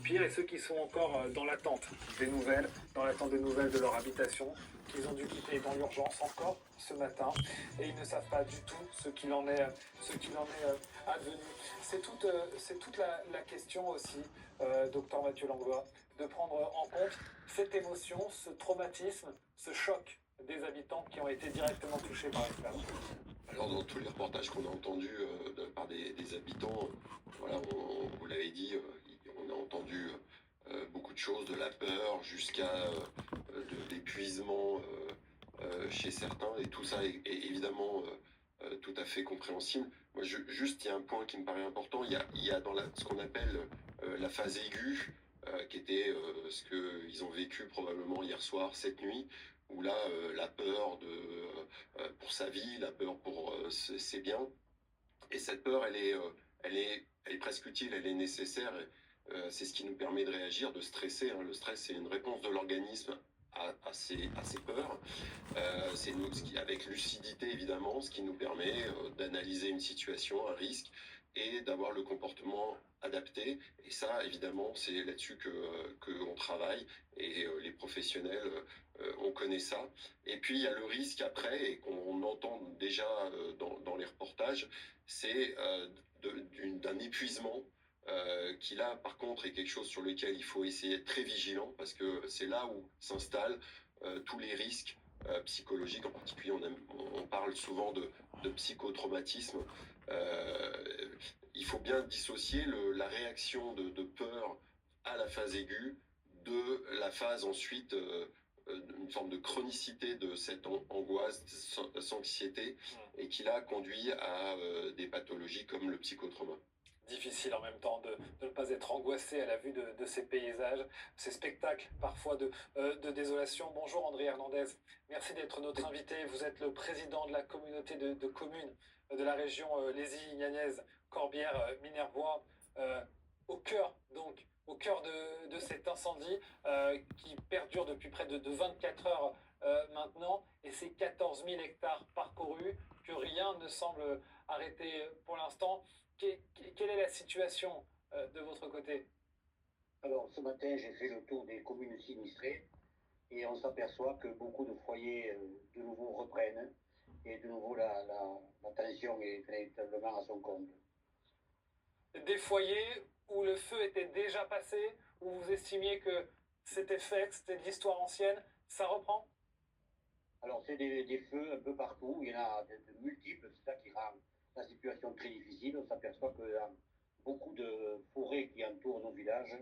expirent et ceux qui sont encore dans l'attente des nouvelles, de leur habitation, qu'ils ont dû quitter dans l'urgence encore ce matin, et ils ne savent pas du tout ce qu'il en est advenu. C'est toute la question aussi, docteur Mathieu Langlois, de prendre en compte cette émotion, ce traumatisme, ce choc des habitants qui ont été directement touchés par l'esclavage. Alors, dans tous les reportages qu'on a entendus par des habitants, voilà, vous l'avez dit, on a entendu beaucoup de choses, de la peur jusqu'à de l'épuisement chez certains, et tout ça est évidemment tout à fait compréhensible. Moi, juste, il y a un point qui me paraît important. Il y a dans ce qu'on appelle la phase aiguë, qui était ce qu'ils ont vécu probablement hier soir, cette nuit, où là, la peur pour sa vie, la peur pour ses biens. Et cette peur, elle est presque utile, elle est nécessaire. C'est ce qui nous permet de réagir, de stresser, hein. Le stress, c'est une réponse de l'organisme à ces peurs. C'est nous, avec lucidité évidemment, ce qui nous permet d'analyser une situation, un risque, et d'avoir le comportement adapté. Et ça, évidemment, c'est là-dessus que on travaille, et les professionnels, on connaît ça. Et puis il y a le risque après, et qu'on entend déjà dans les reportages, c'est d'un épuisement. Qui là, par contre, est quelque chose sur lequel il faut essayer d'être très vigilant, parce que c'est là où s'installent tous les risques psychologiques. En particulier, on parle souvent de psychotraumatisme. Il faut bien dissocier la réaction de peur à la phase aiguë de la phase ensuite, une forme de chronicité de cette angoisse, cette anxiété, et qui là conduit à des pathologies comme le psychotrauma. Difficile en même temps de ne pas être angoissé à la vue de ces paysages, ces spectacles parfois de désolation. Bonjour André Hernandez, merci d'être notre invité. Vous êtes le président de la communauté de communes de la région Lézy-Ignagnaise, Corbière-Minervois, au cœur de cet incendie qui perdure depuis près de 24 heures maintenant, et ces 14 000 hectares parcourus, que rien ne semble arrêter pour l'instant. Quelle est la situation de votre côté? Alors, ce matin, j'ai fait le tour des communes sinistrées et on s'aperçoit que beaucoup de foyers de nouveau reprennent et de nouveau la tension est véritablement à son compte. Des foyers où le feu était déjà passé, où vous estimiez que c'était fait, que c'était de l'histoire ancienne, ça reprend? Alors, c'est des feux un peu partout, il y en a de multiples, c'est ça qui rend la situation très difficile. On s'aperçoit que beaucoup de forêts qui entourent nos villages